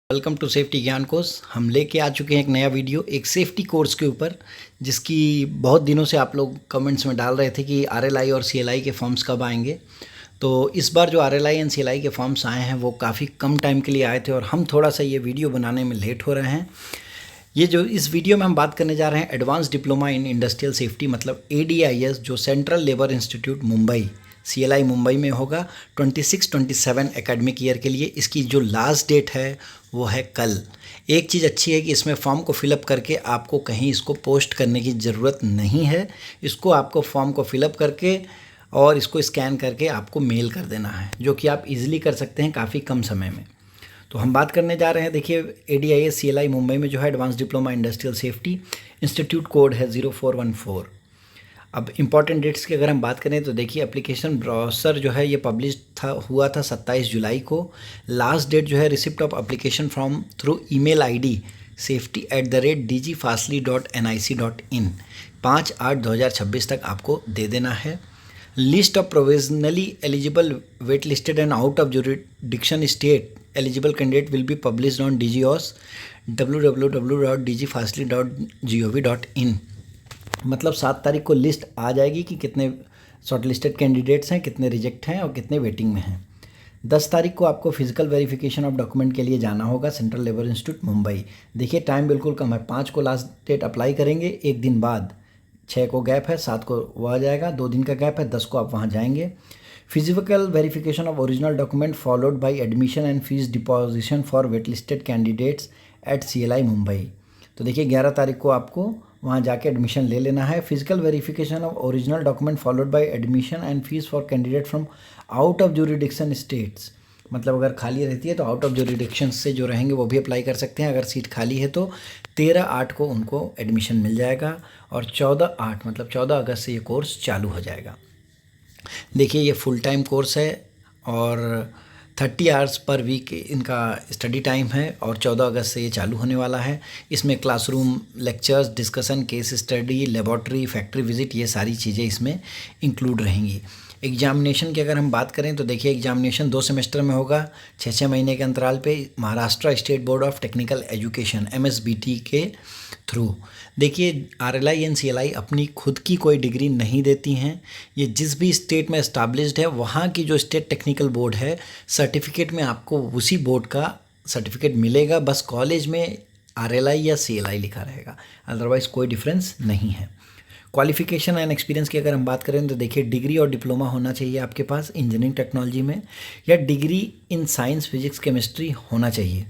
Welcome to safety ज्ञान course. हम लेके आ चुके हैं एक नया वीडियो एक सेफ्टी कोर्स के ऊपर, जिसकी बहुत दिनों से आप लोग कमेंट्स में डाल रहे थे कि आरएलआई और सीएलआई के फॉर्म्स कब आएंगे। तो इस बार जो आरएलआई एंड सीएलआई के फॉर्म्स आए हैं वो काफ़ी कम टाइम के लिए आए थे और हम थोड़ा सा ये वीडियो बनाने में लेट हो रहे हैं। ये जो इस वीडियो में हम बात करने जा रहे हैं advance diploma in industrial safety मतलब ADIS, जो central labour institute Mumbai CLI Mumbai में होगा 26-27 एकेडमिक ईयर के लिए। इसकी जो लास्ट डेट है वो है कल। एक चीज़ अच्छी है कि इसमें फॉर्म को फिलअप करके आपको कहीं इसको पोस्ट करने की ज़रूरत नहीं है। इसको आपको फॉर्म को फिलअप करके और इसको स्कैन करके आपको मेल कर देना है, जो कि आप इजीली कर सकते हैं काफ़ी कम समय में। तो हम बात करने जा रहे हैं, देखिए ADIS CLI मुंबई में जो है advance diploma industrial safety, institute code है 0414। अब इम्पॉर्टेंट डेट्स की अगर हम बात करें तो देखिए एप्लीकेशन ब्राउज़र जो है ये पब्लिश हुआ था 27 जुलाई को। लास्ट डेट जो है receipt of application from through email ID safety@dgfastly.nic.in 5/8/2026 तक आपको दे देना है। List of provisionally eligible wait listed and out of jurisdiction state eligible candidate will be published on DGOS www.dgfastly.gov.in। मतलब 7 तारीख को लिस्ट आ जाएगी कि कितने शॉर्ट लिस्टेड कैंडिडेट्स हैं, कितने रिजेक्ट हैं और कितने वेटिंग में हैं। 10 तारीख को आपको फिजिकल वेरिफिकेशन ऑफ डॉक्यूमेंट के लिए जाना होगा सेंट्रल लेबर इंस्टीट्यूट मुंबई। देखिए टाइम बिल्कुल कम है, 5 को लास्ट डेट अप्लाई करेंगे, एक दिन बाद 6 को गैप है, 7 को वो आ जाएगा, 2 दिन का गैप है, 10 को आप वहाँ जाएंगे। Physical verification of original document followed by admission and fees deposition for wait listed candidates at CLI Mumbai. तो देखिए 11 तारीख को आपको वहाँ जाके एडमिशन ले लेना है। Physical verification of original document followed by admission and fees for candidate from out of jurisdiction states, मतलब अगर खाली रहती है तो आउट ऑफ जुरिडिक्शन से जो रहेंगे वो भी अप्लाई कर सकते हैं। अगर सीट खाली है तो 13/8 को उनको एडमिशन मिल जाएगा और 14/8 मतलब 14 अगस्त से ये कोर्स चालू हो जाएगा। देखिए ये फुल टाइम कोर्स है और 30 आवर्स पर वीक इनका स्टडी टाइम है और 14 अगस्त से ये चालू होने वाला है। इसमें classroom lectures, discussion, case study, laboratory, factory visit, ये सारी चीज़ें इसमें इंक्लूड रहेंगी। एग्जामिनेशन की अगर हम बात करें तो देखिए एग्जामिनेशन 2 सेमेस्टर में होगा, 6-6 महीने के अंतराल पे Maharashtra state board of technical education MSBT के थ्रू। देखिए RLI एंड CLI अपनी खुद की कोई डिग्री नहीं देती हैं, ये जिस भी स्टेट में इस्टाब्लिश्ड है वहाँ की जो स्टेट टेक्निकल बोर्ड है, सर्टिफिकेट में आपको उसी बोर्ड का सर्टिफिकेट मिलेगा, बस कॉलेज में RLI या CLI लिखा रहेगा, अदरवाइज़ कोई डिफरेंस नहीं है। क्वालिफिकेशन एंड एक्सपीरियंस की अगर हम बात करें तो देखिए डिग्री और डिप्लोमा होना चाहिए आपके पास इंजीनियरिंग टेक्नोलॉजी में, या degree in science physics chemistry होना चाहिए।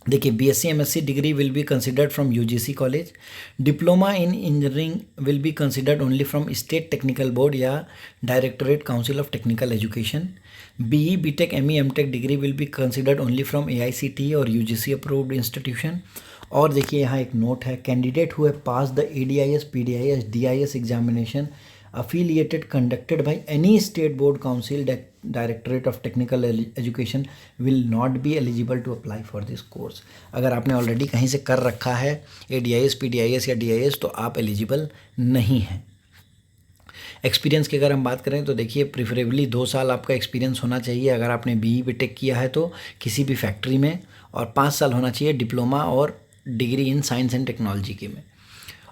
देखिए BSc MSc degree will be considered from UGC college. Diploma in engineering will be considered only from state technical board या directorate council of technical education. BE BTech ME MTech degree will be considered only from AICTE और UGC approved institution. और देखिए यहाँ एक note है, candidate who have pass the ADIS PDIS DIS examination affiliated conducted by any state board council directorate of technical education will not be eligible to apply for this course। अगर आपने already कहीं से कर रखा है ADIS PDIS या DIS तो आप एलिजिबल नहीं हैं। एक्सपीरियंस की अगर हम बात करें तो देखिए प्रिफरेबली 2 साल आपका एक्सपीरियंस होना चाहिए अगर आपने BE BTech किया है तो किसी भी फैक्ट्री में, और 5 साल होना चाहिए डिप्लोमा और degree in science and technology के में।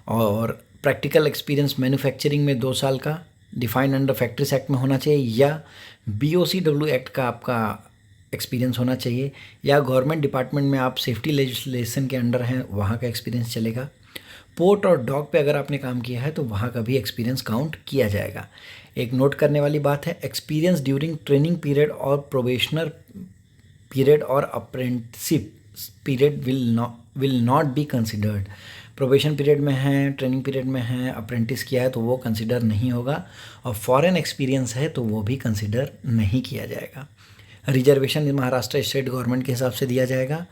और प्रैक्टिकल एक्सपीरियंस मैन्युफैक्चरिंग में 2 साल का डिफाइंड अंडर फैक्ट्रीज एक्ट में होना चाहिए, या BOCW एक्ट का आपका एक्सपीरियंस होना चाहिए, या गवर्नमेंट डिपार्टमेंट में आप सेफ्टी लेजिस्लेशन के अंडर हैं वहाँ का एक्सपीरियंस चलेगा। पोर्ट और डॉक पे अगर आपने काम किया है तो वहाँ का भी एक्सपीरियंस काउंट किया जाएगा। एक नोट करने वाली बात है, एक्सपीरियंस ड्यूरिंग ट्रेनिंग पीरियड और प्रोबेशनर पीरियड और apprenticeship period will not be considered. Probation period में है, ट्रेनिंग पीरियड में है, अप्रेंटिस किया है तो वो कंसिडर नहीं होगा, और फॉरेन एक्सपीरियंस है तो वो भी कंसिडर नहीं किया जाएगा। रिजर्वेशन महाराष्ट्र स्टेट गवर्नमेंट के हिसाब से दिया जाएगा।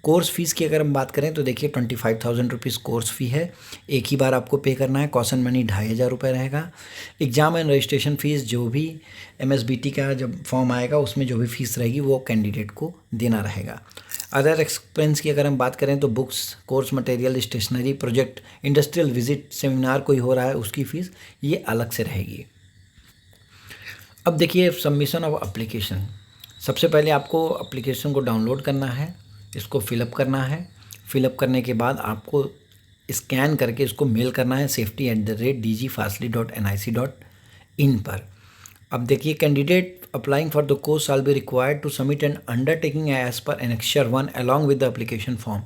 कोर्स फीस की अगर हम बात करें तो देखिए 25,000 रुपीज़ कोर्स फ़ी है, एक ही बार आपको पे करना है। कॉशन मनी 2,500 रुपये रहेगा। एग्ज़ाम एंड रजिस्ट्रेशन फ़ीस जो भी MSBT का जब फॉर्म आएगा उसमें जो भी फ़ीस रहेगी वो कैंडिडेट को देना रहेगा। अदर एक्सपेंस की अगर हम बात करें तो books, course material, stationery, project, industrial visit, seminar कोई हो रहा है उसकी फ़ीस ये अलग से रहेगी। अब देखिए सबमिशन ऑफ एप्लीकेशन। सबसे पहले आपको एप्लीकेशन को डाउनलोड करना है, इसको फिलअप करना है। फिलअप करने के बाद आपको स्कैन करके इसको मेल करना है safety@dgfastly.nic.in पर। अब देखिए, candidate applying for the course shall be required to submit an undertaking as per annexure 1 along with the application form.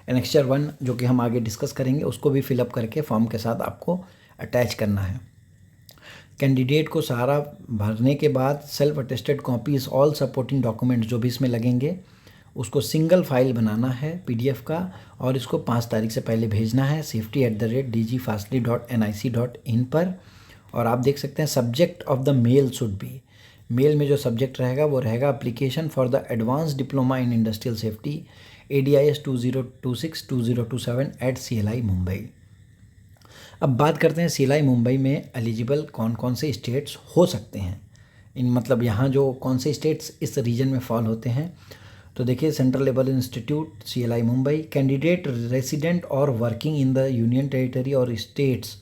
Annexure 1 जो कि हम आगे डिस्कस करेंगे, उसको भी फिलअप करके फॉर्म के साथ आपको अटैच करना है। कैंडिडेट को सारा भरने के बाद self attested copies all supporting documents जो भी इसमें लगेंगे उसको सिंगल फाइल बनाना है PDF का, और इसको 5 तारीख से पहले भेजना है safety@dgfastly.nic.in पर। और आप देख सकते हैं subject of the mail should be, mail में जो सब्जेक्ट रहेगा वो रहेगा application for the advance diploma in industrial safety ADIS 2026-2027 at CLI Mumbai. अब बात करते हैं CLI मुंबई में एलिजिबल कौन कौन से स्टेट्स हो सकते हैं। मतलब यहाँ जो कौन से स्टेट्स इस रीजन में फॉल होते हैं, तो देखिए, central labour institute CLI Mumbai, candidate resident और working in the union territory और स्टेट्स,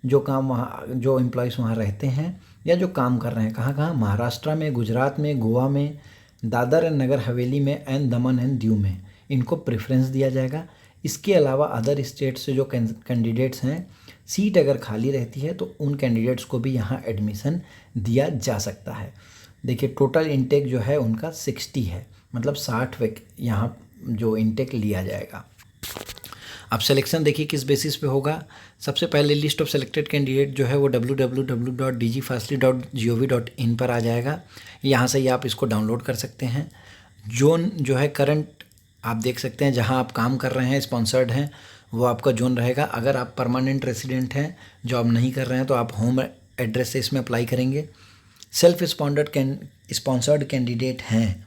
जो काम वहाँ जो एम्प्लॉयज़ वहाँ रहते हैं या जो काम कर रहे हैं, कहाँ कहाँ, महाराष्ट्र में, गुजरात में, गोवा में, दादर एंड नगर हवेली में एंड दमन एंड दीव में, इनको प्रेफरेंस दिया जाएगा। इसके अलावा अदर स्टेट से जो कैंडिडेट्स हैं, सीट अगर खाली रहती है तो उन कैंडिडेट्स को भी यहाँ एडमिशन दिया जा सकता है। देखिए, टोटल इनटेक जो है उनका 60 है, मतलब 60 यहाँ जो इनटेक लिया जाएगा। अब सिलेक्शन देखिए किस बेसिस पे होगा। सबसे पहले लिस्ट ऑफ सेलेक्टेड कैंडिडेट जो है वो www.dgfastly.gov.in पर आ जाएगा। यहाँ से ही आप इसको डाउनलोड कर सकते हैं। जोन जो है करंट आप देख सकते हैं, जहाँ आप काम कर रहे हैं, स्पॉन्सर्ड हैं, वो आपका जोन रहेगा। अगर आप परमानेंट रेसिडेंट हैं, जॉब नहीं कर रहे हैं, तो आप होम एड्रेस से इसमें अप्लाई करेंगे। सेल्फ स्पॉन्सर्ड कैंडिडेट हैं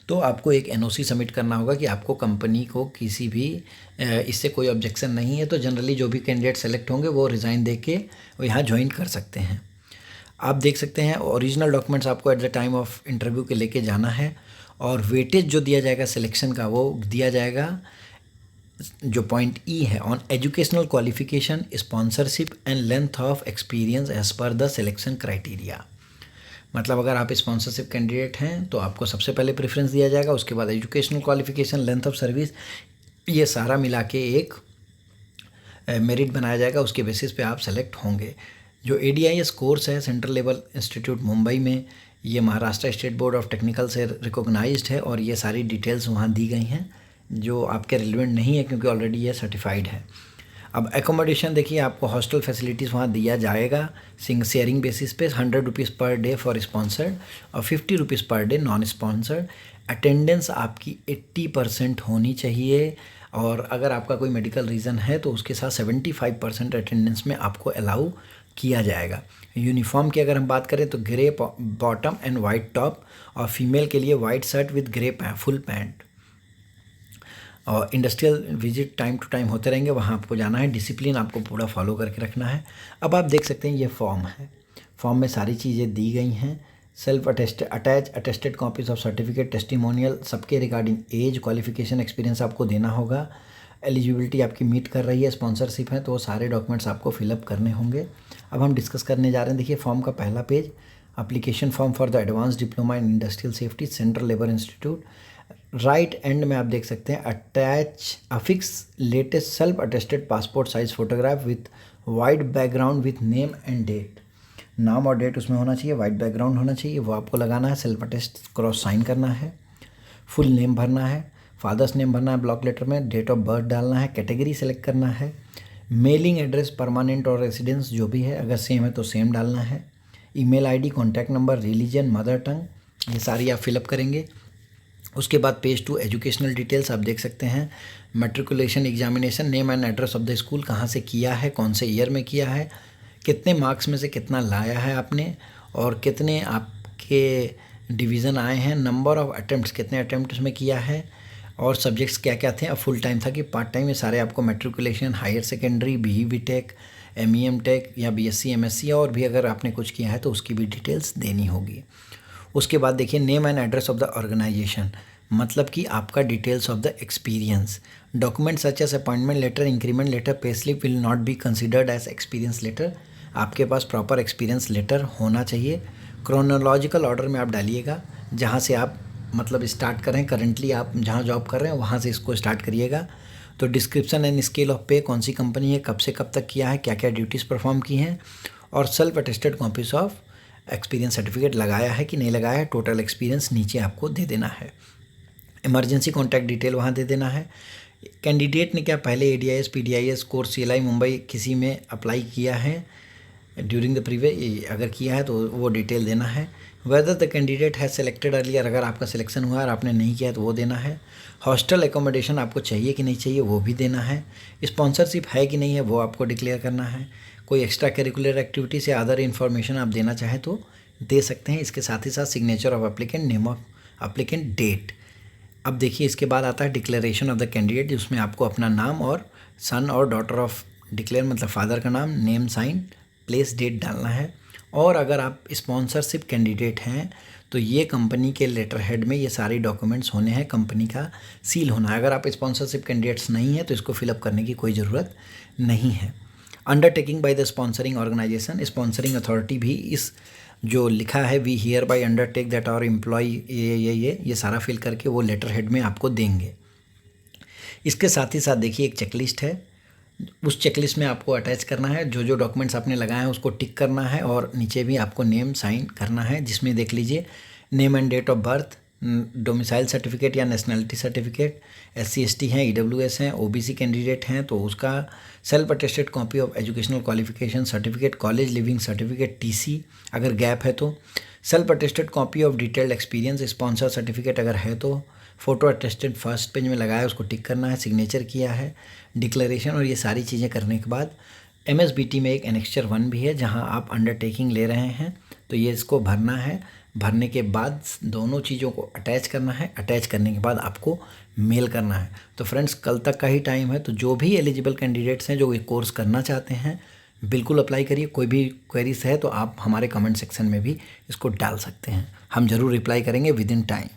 तो आपको एक NOC सबमिट करना होगा कि आपको कंपनी को किसी भी इससे कोई ऑब्जेक्शन नहीं है। तो जनरली जो भी कैंडिडेट सेलेक्ट होंगे वो रिज़ाइन दे के वो यहाँ ज्वाइन कर सकते हैं। आप देख सकते हैं ओरिजिनल डॉक्यूमेंट्स आपको at the time of interview के लेके जाना है, और वेटेज जो दिया जाएगा सिलेक्शन का वो दिया जाएगा, जो पॉइंट E है, on educational qualification, sponsorship and length of experience as per the selection criteria. मतलब अगर आप स्पॉन्सरशिप कैंडिडेट हैं तो आपको सबसे पहले प्रेफरेंस दिया जाएगा, उसके बाद educational qualification, length of service, ये सारा मिला के एक मेरिट बनाया जाएगा, उसके बेसिस पे आप सेलेक्ट होंगे। जो ADIS कोर्स है सेंट्रल लेबर इंस्टीट्यूट मुंबई में, ये Maharashtra state board of technical से रिकॉग्नाइज्ड है, और ये सारी डिटेल्स वहाँ दी गई हैं जो आपके रिलेवेंट नहीं है क्योंकि ऑलरेडी ये सर्टिफाइड है। अब एकोमोडेशन देखिए, आपको हॉस्टल फैसिलिटीज़ वहाँ दिया जाएगा शेयरिंग बेसिस पे, 100 rupees per day for sponsored और 50 rupees per day non sponsored. Attendance आपकी 80% होनी चाहिए, और अगर आपका कोई मेडिकल रीज़न है तो उसके साथ 75% अटेंडेंस में आपको अलाउ किया जाएगा। यूनिफॉर्म की अगर हम बात करें तो grey bottom and white top, और फीमेल के लिए white shirt with grey full pant. और industrial visit time to time होते रहेंगे, वहाँ आपको जाना है, डिसिप्लिन आपको पूरा फॉलो करके रखना है। अब आप देख सकते हैं ये फॉर्म है, फॉर्म में सारी चीज़ें दी गई हैं। Self attested copies of certificate, testimonial, सबके रिगार्डिंग एज, क्वालिफिकेशन, एक्सपीरियंस आपको देना होगा। एलिजिबिलिटी आपकी मीट कर रही है, स्पॉन्सरशिप है, तो वो सारे डॉक्यूमेंट्स आपको फिलअप करने होंगे। अब हम डिस्कस करने जा रहे हैं। देखिए, फॉर्म का पहला page, application form for the advance diploma in industrial safety, central labour institute. Right end में आप देख सकते हैं attach affix latest self attested passport size photograph with white background with name and date. नाम और date उसमें होना चाहिए, वाइट बैकग्राउंड होना चाहिए, वो आपको लगाना है। सेल्फ अटेस्ट क्रॉस साइन करना है, फुल नेम भरना है, फादर्स नेम भरना है ब्लॉक लेटर में, डेट ऑफ बर्थ डालना है, कैटेगरी सेलेक्ट करना है, मेलिंग एड्रेस परमानेंट और रेसिडेंस जो भी है, अगर सेम है तो सेम डालना है, email ID, contact number, religion, mother tongue, ये सारी आप फिलअप करेंगे। उसके बाद पेज 2 एजुकेशनल डिटेल्स आप देख सकते हैं, matriculation examination, name and address of the school, कहाँ से किया है, कौन से ईयर में किया है, कितने मार्क्स में से कितना लाया है आपने, और कितने आपके डिवीज़न आए हैं, नंबर ऑफ अटेम्प्ट्स, कितने अटेम्प्ट में किया है, और सब्जेक्ट्स क्या क्या थे, अब फुल टाइम था कि पार्ट टाइम, ये सारे आपको matriculation, higher secondary, BE BTech, ME MTech या BSc MSc, और भी अगर आपने कुछ किया है तो उसकी भी डिटेल्स देनी होगी। उसके बाद देखिए name and address of the organisation, मतलब कि आपका details of the experience. Document such as appointment letter, increment letter, pay slip will not be considered as experience letter. आपके पास प्रॉपर एक्सपीरियंस लेटर होना चाहिए। क्रोनोलॉजिकल ऑर्डर में आप डालिएगा, जहाँ से आप मतलब स्टार्ट करें, करंटली आप जहाँ जॉब कर रहे हैं वहाँ से इसको स्टार्ट करिएगा। तो डिस्क्रिप्शन एंड स्केल ऑफ पे, कौन सी कंपनी है, कब से कब तक किया है, क्या क्या ड्यूटीज़ परफॉर्म की हैं, और self attested copies of experience certificate लगाया है कि नहीं लगाया है, टोटल एक्सपीरियंस नीचे आपको दे देना है। इमरजेंसी कॉन्टैक्ट डिटेल वहाँ दे देना है। कैंडिडेट ने क्या पहले ADIS PDIS course CLI Mumbai किसी में अप्लाई किया है ड्यूरिंग द प्रीवियस, अगर किया है तो वो डिटेल देना है। Whether the candidate has selected earlier, अगर आपका सिलेक्शन हुआ और आपने नहीं किया है तो वो देना है। हॉस्टल एकोमोडेशन आपको चाहिए कि नहीं चाहिए वो भी देना है। स्पॉन्सरशिप है कि नहीं है वो आपको डिक्लेयर करना है। कोई एक्स्ट्रा करिकुलर एक्टिविटी से अदर इन्फॉर्मेशन आप देना चाहें तो दे सकते हैं। इसके साथ ही साथ signature of applicant, name of applicant, date. अब देखिए इसके बाद आता है डिक्लेरेशन ऑफ द कैंडिडेट, जिसमें आपको अपना नाम और सन और डॉटर ऑफ डिक्लेयर, मतलब फादर का नाम, नेम, साइन, प्लेस, डेट डालना है। और अगर आप स्पॉन्सरशिप कैंडिडेट हैं तो ये कंपनी के लेटर हेड में ये सारे डॉक्यूमेंट्स होने हैं, कंपनी का सील होना है। अगर आप स्पॉन्सरशिप कैंडिडेट्स नहीं हैं तो इसको फिलअप करने की कोई ज़रूरत नहीं है। Undertaking by the sponsoring organisation, sponsoring authority भी इस जो लिखा है we hereby undertake that our employ, ये सारा फिल करके वो लेटर हेड में आपको देंगे। इसके साथ ही साथ देखिए एक चेकलिस्ट है, उस चेकलिस्ट में आपको अटैच करना है जो जो डॉक्यूमेंट्स आपने लगाए हैं उसको टिक करना है, और नीचे भी आपको नेम साइन करना है, जिसमें देख लीजिए name and date of birth, domicile certificate या नेशनलिटी सर्टिफिकेट, SC ST हैं, EWS हैं, OBC कैंडिडेट हैं तो उसका self attested copy of educational qualification certificate, college leaving certificate, TC अगर गैप है तो, self attested copy of detailed experience, sponsor certificate अगर है तो, फ़ोटो अटेस्टेड फर्स्ट पेज में लगाया उसको टिक करना है, सिग्नेचर किया है, डिक्लेरेशन। और ये सारी चीज़ें करने के बाद MSBT में एक एनेक्चर 1 भी है जहां आप अंडरटेकिंग ले रहे हैं, तो ये इसको भरना है। भरने के बाद दोनों चीज़ों को अटैच करना है, अटैच करने के बाद आपको मेल करना है। तो फ्रेंड्स कल तक का ही टाइम है, तो जो भी एलिजिबल कैंडिडेट्स हैं जो ये कोर्स करना चाहते हैं बिल्कुल अप्लाई करिए। कोई भी क्वेरीज है तो आप हमारे कमेंट सेक्शन में भी इसको डाल सकते हैं, हम ज़रूर रिप्लाई करेंगे विद इन टाइम।